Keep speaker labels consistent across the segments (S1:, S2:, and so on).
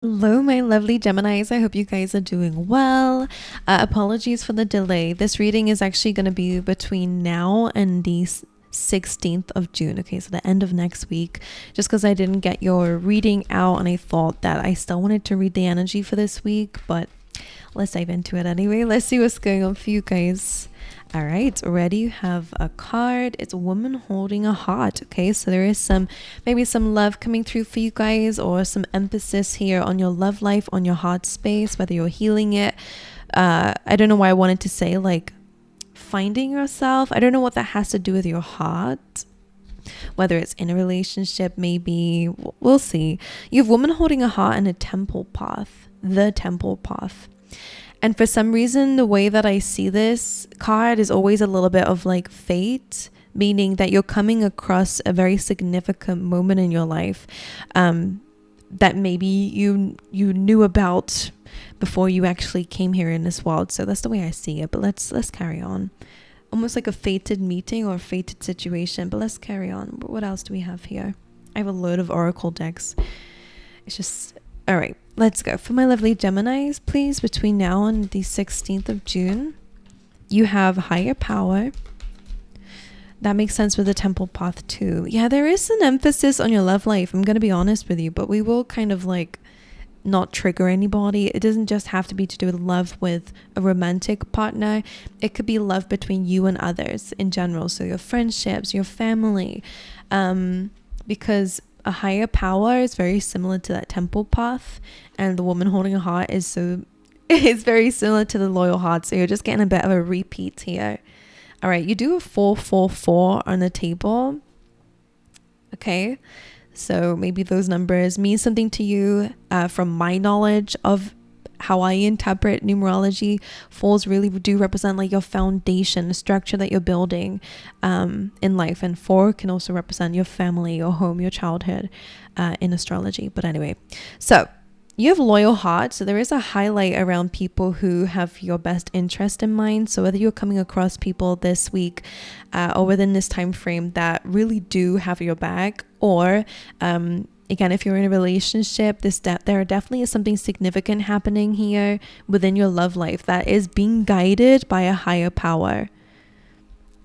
S1: Hello, my lovely Geminis. I hope you guys are doing well. Apologies for the delay. This reading is actually going to be between now and the 16th of June. Okay, so the end of next week. Just because I didn't get your reading out and I thought that I still wanted to read the energy for this week, but let's dive into it anyway. Let's see what's going on for you guys. All right, already you have a card. It's a woman holding a heart. Okay, so there is maybe some love coming through for you guys, or some emphasis here on your love life, on your heart space, whether you're healing it. I don't know why I wanted to say like finding yourself. I don't know what that has to do with your heart. Whether it's in a relationship, maybe we'll see. You have woman holding a heart and a temple path, the temple path. And for some reason, the way that I see this card is always a little bit of like fate, meaning that you're coming across a very significant moment in your life that maybe you knew about before you actually came here in this world. So that's the way I see it. But let's carry on. Almost like a fated meeting or a fated situation. But let's carry on. What else do we have here? I have a load of oracle decks. It's just... All right, let's go. For my lovely Geminis, please, between now and the 16th of June, you have higher power. That makes sense with the temple path too. Yeah, there is an emphasis on your love life. I'm going to be honest with you, but we will kind of like not trigger anybody. It doesn't just have to be to do with love with a romantic partner. It could be love between you and others in general. So your friendships, your family, because a higher power is very similar to that temple path, and the woman holding a heart is very similar to the loyal heart. So you're just getting a bit of a repeat here. All right, you do a 444 on the table. Okay, so maybe those numbers mean something to you. From my knowledge of how I interpret numerology, fours really do represent like your foundation, the structure that you're building in life. And 4 can also represent your family, your home, your childhood in astrology. But anyway, so you have loyal heart. So there is a highlight around people who have your best interest in mind. So whether you're coming across people this week or within this time frame that really do have your back, or again, if you're in a relationship, there definitely is something significant happening here within your love life that is being guided by a higher power,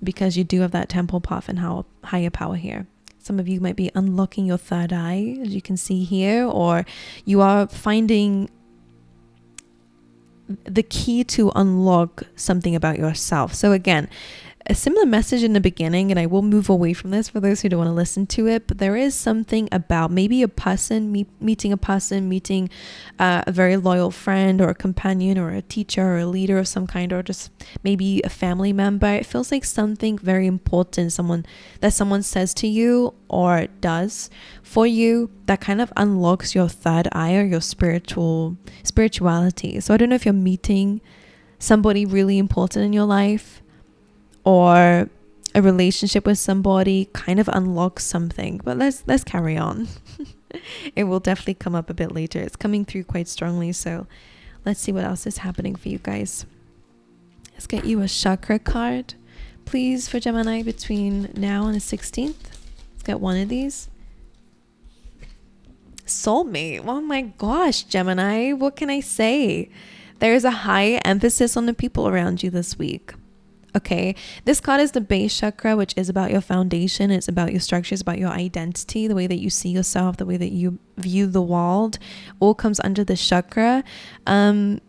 S1: because you do have that temple path and higher power here. Some of you might be unlocking your third eye, as you can see here, or you are finding the key to unlock something about yourself. So again, a similar message in the beginning, and I will move away from this for those who don't want to listen to it, but there is something about maybe a person, meeting a very loyal friend or a companion or a teacher or a leader of some kind, or just maybe a family member. It feels like something very important, someone says to you or does for you that kind of unlocks your third eye or your spirituality. So I don't know if you're meeting somebody really important in your life, or a relationship with somebody kind of unlocks something. But let's carry on. It will definitely come up a bit later. It's coming through quite strongly. So let's see what else is happening for you guys. Let's get you a chakra card, please, for Gemini between now and the 16th. Let's get one of these. Soulmate. Oh my gosh, Gemini. What can I say? There is a high emphasis on the people around you this week. Okay, this card is the base chakra, which is about your foundation. It's about your structure. It's about your identity, the way that you see yourself, the way that you view the world, all comes under this chakra. And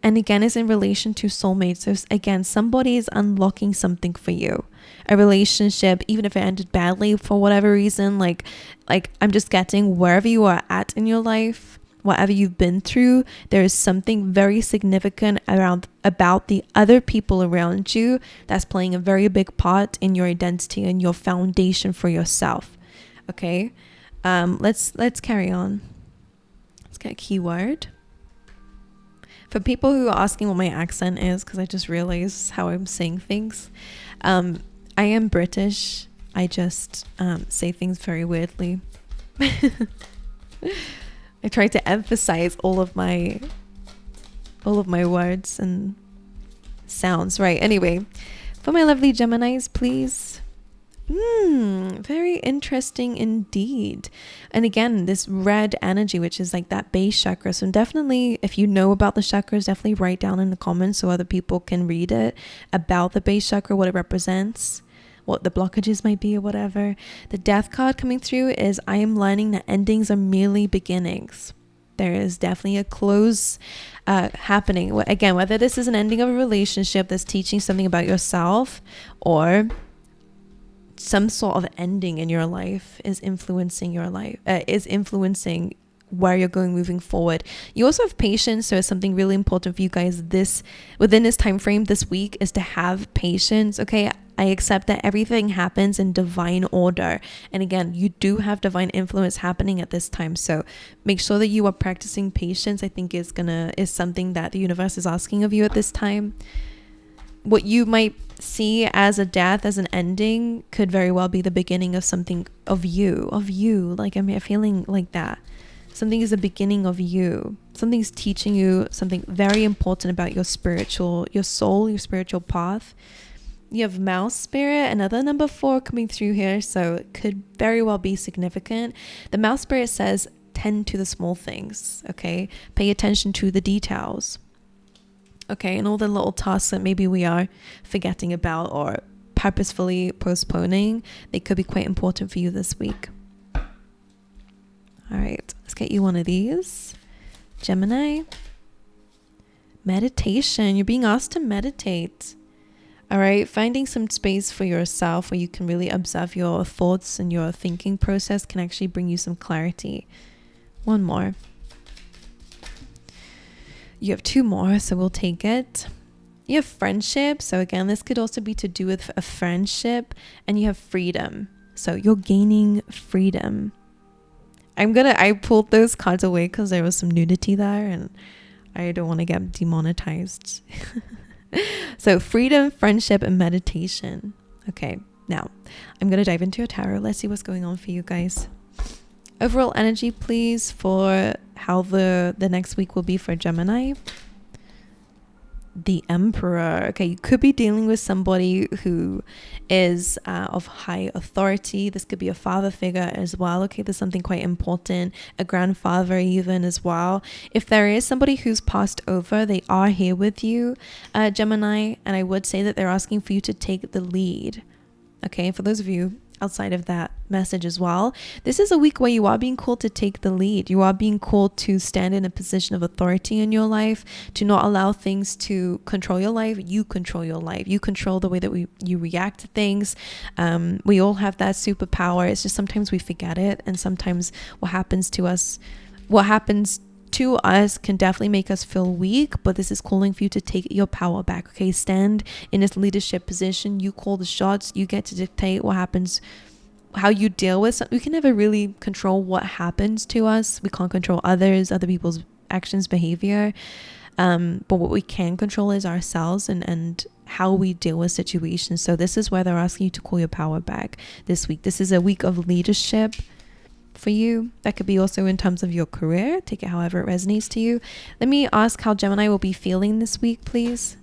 S1: again, it's in relation to soulmates. So again, somebody is unlocking something for you. A relationship, even if it ended badly for whatever reason, like I'm just getting wherever you are at in your life, whatever you've been through, there is something very significant about the other people around you that's playing a very big part in your identity and your foundation for yourself. Okay, let's carry on. Let's get a keyword. For people who are asking what my accent is, because I just realized how I'm saying things, I am British. I just say things very weirdly. I try to emphasize all of my words and sounds. Right. Anyway, for my lovely Geminis, please, Very interesting indeed. And again, this red energy, which is like that base chakra. So definitely, if you know about the chakras, definitely write down in the comments so other people can read it about the base chakra, what it represents, what the blockages might be or whatever. The death card coming through is I am learning that endings are merely beginnings. There is definitely a close happening. Again, whether this is an ending of a relationship that's teaching something about yourself, or some sort of ending in your life is influencing your life, is influencing where you're going moving forward. You also have patience, so it's something really important for you guys within this time frame this week is to have patience. Okay, I accept that everything happens in divine order, and again, you do have divine influence happening at this time, so make sure that you are practicing patience. I think is something that the universe is asking of you at this time. What you might see as a death, as an ending, could very well be the beginning of something of you. Like, I'm feeling like that. Something is the beginning of you. Something's teaching you something very important about your soul, your spiritual path. You have mouse spirit, another number 4 coming through here, so it could very well be significant. The mouse spirit says, tend to the small things, okay? Pay attention to the details. Okay, and all the little tasks that maybe we are forgetting about or purposefully postponing, they could be quite important for you this week. All right, let's get you one of these. Gemini. Meditation. You're being asked to meditate. All right, finding some space for yourself where you can really observe your thoughts and your thinking process can actually bring you some clarity. One more. You have 2 more, so we'll take it. You have friendship. So again, this could also be to do with a friendship. And you have freedom. So you're gaining freedom. I pulled those cards away because there was some nudity there and I don't want to get demonetized. So freedom, friendship, and meditation. Okay, now I'm going to dive into your tarot. Let's see what's going on for you guys. Overall energy, please, for how the next week will be for Gemini. The Emperor. Okay, you could be dealing with somebody who is of high authority. This could be a father figure as well. Okay, there's something quite important. A grandfather even as well. If there is somebody who's passed over, they are here with you, Gemini. And I would say that they're asking for you to take the lead. Okay, for those of you outside of that message as well, this is a week where you are being called to take the lead. You are being called to stand in a position of authority in your life, to not allow things to control your life. You control your life. You control the way that you react to things. We all have that superpower. It's just sometimes we forget it, and sometimes what happens to us can definitely make us feel weak, but this is calling for you to take your power back. Okay, stand in this leadership position. You call the shots. You get to dictate what happens, how you deal with something. We can never really control what happens to us. We can't control other people's actions, behavior, but what we can control is ourselves and how we deal with situations. So this is where they're asking you to call your power back this week. This is a week of leadership for you. That could be also in terms of your career. Take it however it resonates to you. Let me ask how Gemini will be feeling this week, please.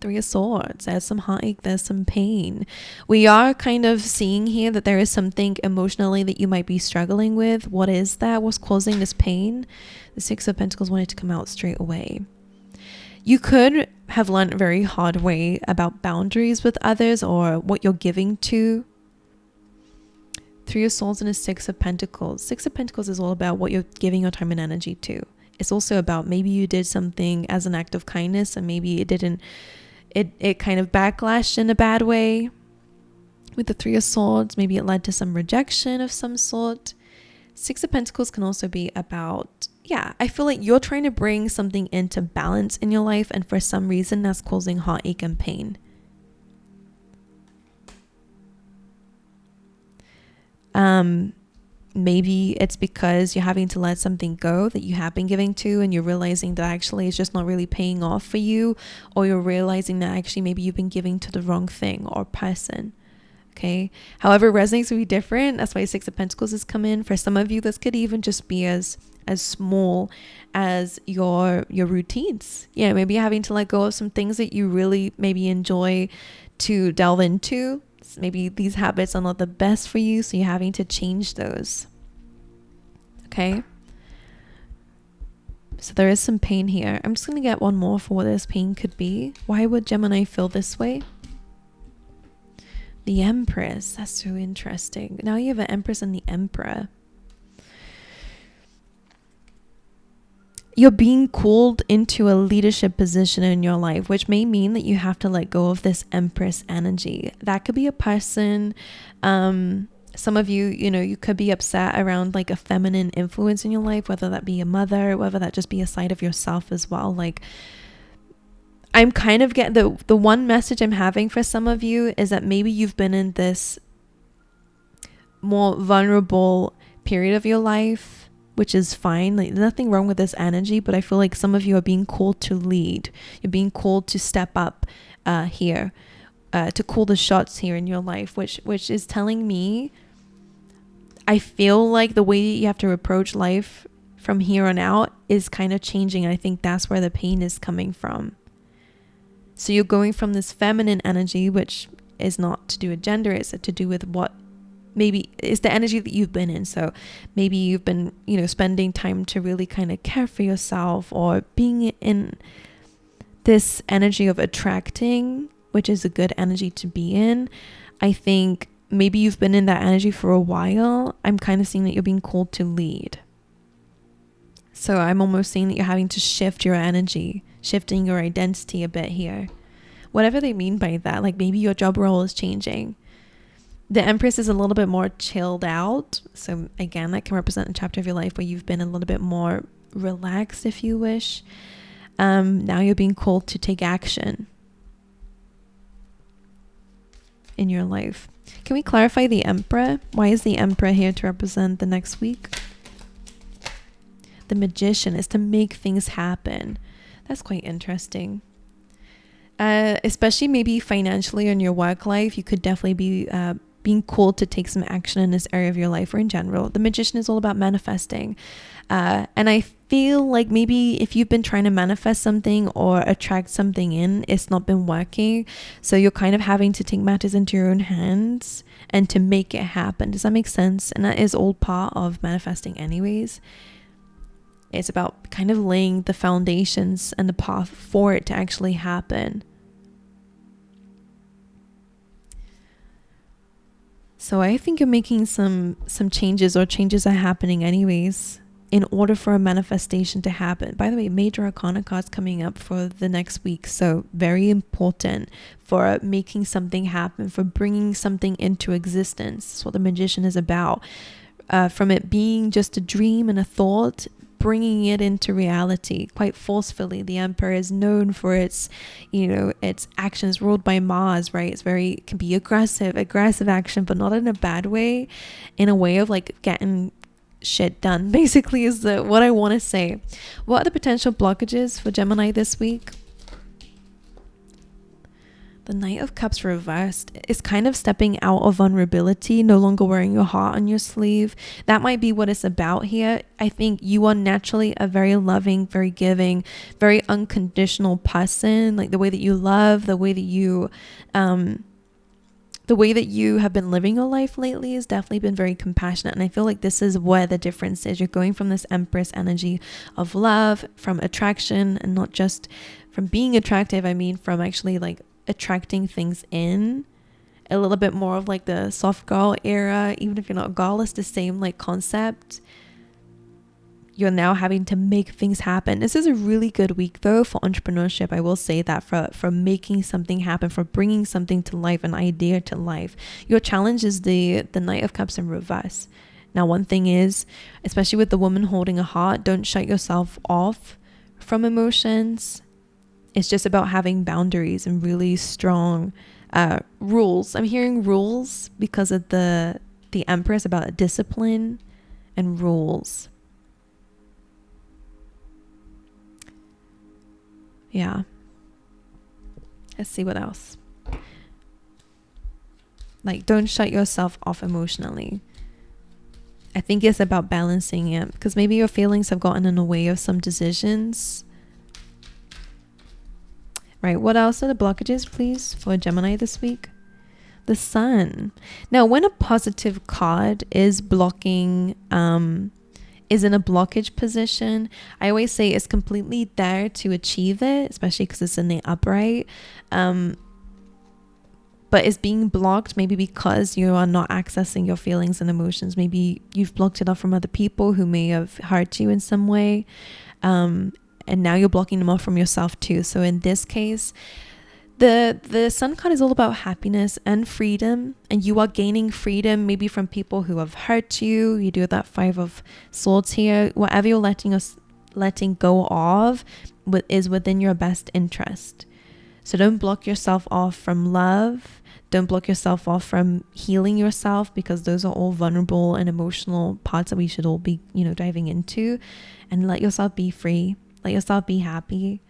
S1: 3 of Swords. There's some heartache, there's some pain. We are kind of seeing here that there is something emotionally that you might be struggling with. What is that? What's causing this pain? The 6 of Pentacles wanted to come out straight away. You could have learned a very hard way about boundaries with others or what you're giving to. 3 of Swords and a 6 of Pentacles. 6 of Pentacles is all about what you're giving your time and energy to. It's also about maybe you did something as an act of kindness and maybe it didn't, it kind of backlashed in a bad way. With the 3 of Swords, maybe it led to some rejection of some sort. 6 of Pentacles can also be about, I feel like you're trying to bring something into balance in your life, and for some reason that's causing heartache and pain. Maybe it's because you're having to let something go that you have been giving to, and you're realizing that actually it's just not really paying off for you, or you're realizing that actually maybe you've been giving to the wrong thing or person. Okay, however, it resonates will be different. That's why 6 of Pentacles has come in. For some of you, this could even just be as small as your routines. Maybe you're having to let go of some things that you really maybe enjoy to delve into. Maybe these habits are not the best for you, so you're having to change those. Okay? So there is some pain here. I'm just going to get one more for what this pain could be. Why would Gemini feel this way? The Empress. That's so interesting. Now you have an Empress and the Emperor. You're being called into a leadership position in your life, which may mean that you have to let go of this Empress energy. That could be a person. Some of you, you could be upset around like a feminine influence in your life, whether that be a mother, whether that just be a side of yourself as well. Like, I'm kind of getting the one message I'm having for some of you is that maybe you've been in this more vulnerable period of your life, which is fine. Like, nothing wrong with this energy, but I feel like some of you are being called to lead. You're being called to step up here, to call the shots here in your life, which is telling me, I feel like the way you have to approach life from here on out is kind of changing. I think that's where the pain is coming from. So you're going from this feminine energy, which is not to do with gender, it's to do with what maybe it's the energy that you've been in. So maybe you've been, spending time to really kind of care for yourself, or being in this energy of attracting, which is a good energy to be in. I think maybe you've been in that energy for a while. I'm kind of seeing that you're being called to lead. So I'm almost seeing that you're having to shift your energy, shifting your identity a bit here. Whatever they mean by that, like maybe your job role is changing. The Empress is a little bit more chilled out. So again, that can represent a chapter of your life where you've been a little bit more relaxed, if you wish. Now you're being called to take action in your life. Can we clarify the Emperor? Why is the Emperor here to represent the next week? The Magician is to make things happen. That's quite interesting. Especially maybe financially in your work life, you could definitely be being called to take some action in this area of your life, or in general. The Magician is all about manifesting. And I feel like maybe if you've been trying to manifest something or attract something in, it's not been working. So you're kind of having to take matters into your own hands and to make it happen. Does that make sense? And that is all part of manifesting anyways. It's about kind of laying the foundations and the path for it to actually happen. So I think you're making some changes, or changes are happening anyways, in order for a manifestation to happen. By the way, major arcana cards coming up for the next week. So very important for making something happen, for bringing something into existence. That's what the Magician is about. From it being just a dream and a thought, bringing it into reality quite forcefully. The Emperor is known for its actions ruled by Mars, right? It can be aggressive action, but not in a bad way, in a way of like getting shit done, basically, is what I want to say. What are the potential blockages for Gemini this week? The Knight of Cups reversed is kind of stepping out of vulnerability, no longer wearing your heart on your sleeve. That might be what it's about here. I think you are naturally a very loving, very giving, very unconditional person. Like the way that you love, the way that you have been living your life lately has definitely been very compassionate. And I feel like this is where the difference is. You're going from this Empress energy of love, from attraction, and not just from being attractive. I mean, from actually like attracting things in, a little bit more of like the soft girl era. Even if you're not girl, it's the same like concept. You're now having to make things happen. This is a really good week though for entrepreneurship. I will say that for making something happen, for bringing something to life, an idea to life. Your challenge is the Knight of Cups in reverse. Now, one thing is, especially with the woman holding a heart, don't shut yourself off from emotions. It's just about having boundaries and really strong rules. I'm hearing rules because of the Empress, about discipline and rules. Yeah. Let's see what else. Like, don't shut yourself off emotionally. I think it's about balancing it, because maybe your feelings have gotten in the way of some decisions. right? What else are the blockages, please, for Gemini this week? The Sun. Now, when a positive card is blocking, is in a blockage position, I always say it's completely there to achieve it, especially because it's in the upright. But it's being blocked maybe because you are not accessing your feelings and emotions. Maybe you've blocked it off from other people who may have hurt you in some way. And now you're blocking them off from yourself too. So in this case, the Sun card is all about happiness and freedom, and you are gaining freedom maybe from people who have hurt you. You do that 5 of Swords here. Whatever you're letting go of is within your best interest. So don't block yourself off from love. Don't block yourself off from healing yourself, because those are all vulnerable and emotional parts that we should all be, diving into. And let yourself be free. Let yourself be happy.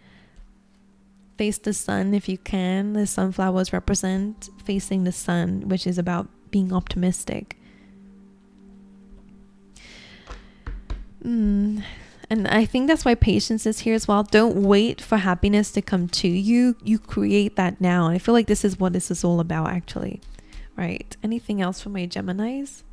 S1: Face the sun if you can. The sunflowers represent facing the sun, which is about being optimistic. And I think that's why patience is here as well. Don't wait for happiness to come to you. You create that now. And I feel like this is what this is all about, actually. Right. Anything else for my Geminis?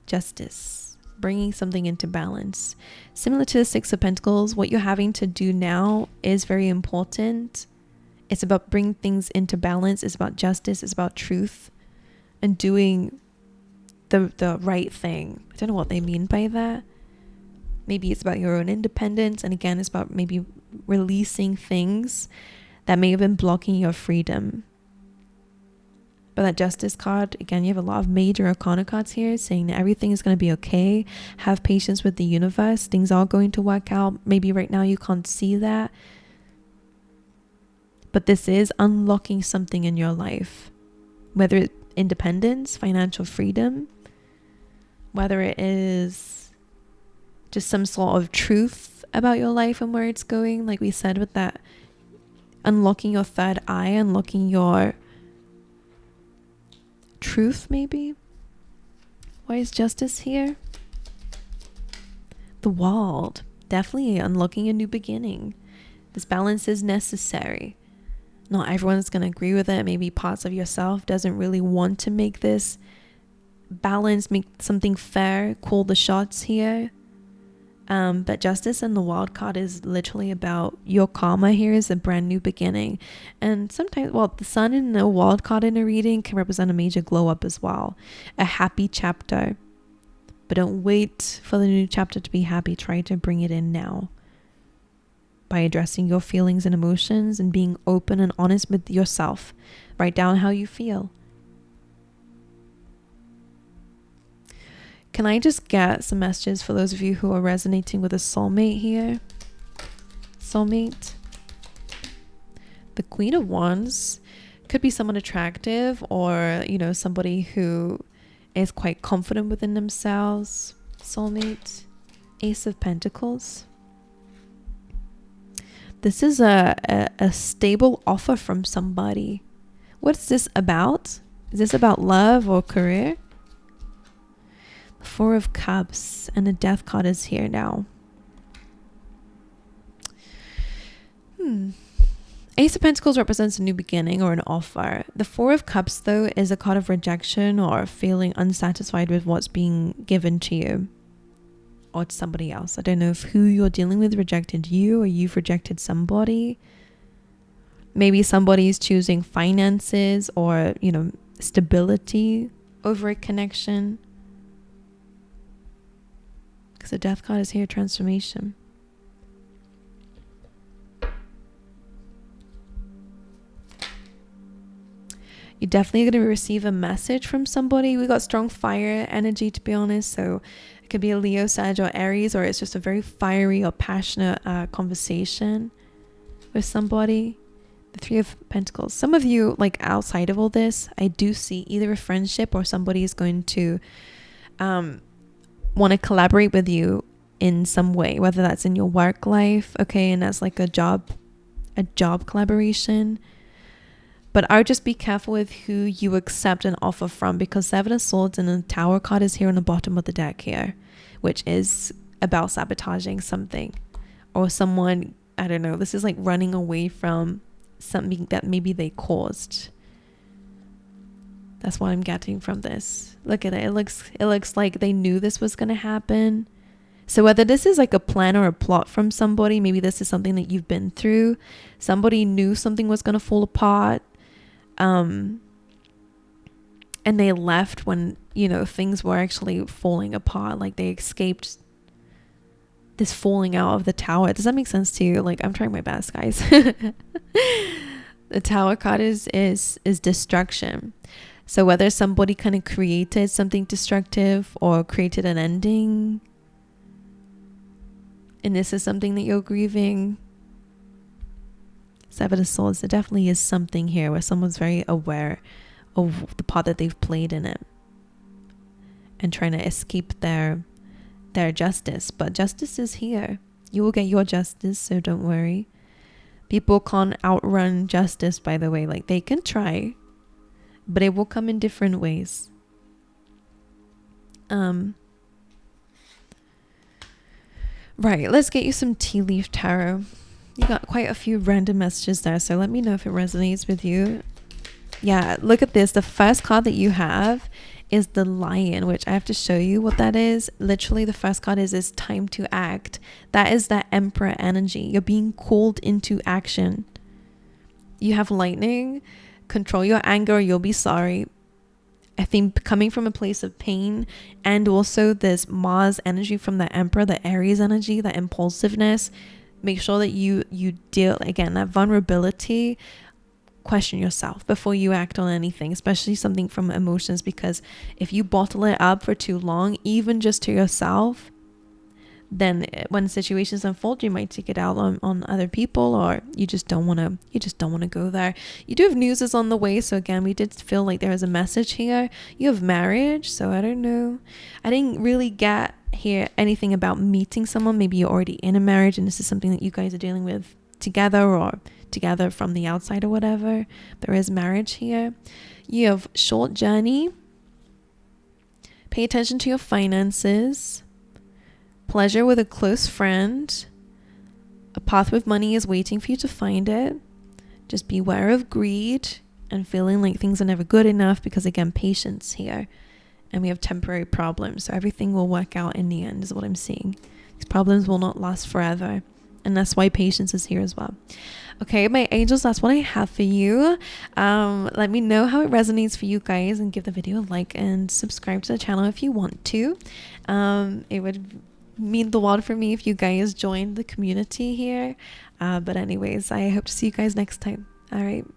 S1: Justice. Bringing something into balance. Similar to the 6 of Pentacles, what you're having to do now is very important. It's about bringing things into balance. It's about justice. It's about truth and doing the right thing. I don't know what they mean by that. Maybe it's about your own independence. And again, it's about maybe releasing things that may have been blocking your freedom. But that Justice card, again, you have a lot of major arcana cards here saying that everything is going to be okay. Have patience with the universe. Things are going to work out. Maybe right now you can't see that. But this is unlocking something in your life. Whether it's independence, financial freedom, whether it is just some sort of truth about your life and where it's going. Like we said with that, unlocking your third eye, unlocking your truth maybe. Why is Justice here? The World. Definitely unlocking a new beginning. This balance is necessary. Not everyone's going to agree with it. Maybe parts of yourself doesn't really want to make this balance, make something fair, call the shots here. But Justice and the Wild card is literally about your karma. Here is a brand new beginning. And sometimes, the Sun and the Wild card in a reading can represent a major glow up as well. A happy chapter. But don't wait for the new chapter to be happy. Try to bring it in now. By addressing your feelings and emotions and being open and honest with yourself. Write down how you feel. Can I just get some messages for those of you who are resonating with a soulmate here? Soulmate. The Queen of Wands could be someone attractive or, somebody who is quite confident within themselves. Soulmate. Ace of Pentacles. This is a stable offer from somebody. What's this about? Is this about love or career? 4 of Cups and the Death card is here now. Ace of Pentacles represents a new beginning or an offer. The 4 of Cups, though, is a card of rejection or feeling unsatisfied with what's being given to you or to somebody else. I don't know if who you're dealing with rejected you or you've rejected somebody. Maybe somebody's choosing finances or, stability over a connection. Because the Death card is here, transformation. You're definitely going to receive a message from somebody. We got strong fire energy, to be honest. So it could be a Leo, Sag, or Aries, or it's just a very fiery or passionate conversation with somebody. The 3 of Pentacles. Some of you, outside of all this, I do see either a friendship or somebody is going to want to collaborate with you in some way, whether that's in your work life, okay, and that's like a job collaboration. But I would just be careful with who you accept an offer from, because 7 of Swords and the Tower card is here on the bottom of the deck here, which is about sabotaging something or someone I don't know, this is like running away from something that maybe they caused. That's what I'm getting from this. Look at it. It looks like they knew this was going to happen. So whether this is like a plan or a plot from somebody, maybe this is something that you've been through. Somebody knew something was going to fall apart. And they left when, you know, things were actually falling apart. Like they escaped this falling out of the tower. Does that make sense to you? Like, I'm trying my best, guys. The tower card is destruction. So whether somebody kind of created something destructive or created an ending, and this is something that you're grieving. Seven of Swords, there definitely is something here where someone's very aware of the part that they've played in it and trying to escape their justice. But justice is here. You will get your justice, so don't worry. People can't outrun justice, by the way. Like, they can try, but it will come in different ways. Right, let's get you some tea leaf tarot. You got quite a few random messages there, so let me know if it resonates with you. Yeah, look at this. The first card that you have is the Lion, which I have to show you what that is. Literally, the first card is time to act. That is that Emperor energy. You're being called into action. You have Lightning. Control your anger or you'll be sorry. I think coming from a place of pain, and also this Mars energy from the Emperor, the Aries energy, that impulsiveness. Make sure that you deal, again, that vulnerability. Question yourself before you act on anything, especially something from emotions, because if you bottle it up for too long, even just to yourself, then when situations unfold, you might take it out on other people, or you just don't want to go there. You do have news is on the way, so again, we did feel like there was a message here. You have marriage, so I don't know. I didn't really get here anything about meeting someone. Maybe you're already in a marriage and this is something that you guys are dealing with together, or together from the outside or whatever. There is marriage here. You have short journey. Pay attention to your finances. Pleasure with a close friend. A path with money is waiting for you to find it. Just beware of greed and feeling like things are never good enough, because again, patience here. And we have temporary problems. So everything will work out in the end is what I'm seeing. These problems will not last forever. And that's why patience is here as well. Okay, my angels, that's what I have for you. Let me know how it resonates for you guys, and give the video a like and subscribe to the channel if you want to. It would mean the world for me if you guys joined the community here. But anyways, I hope to see you guys next time. All right.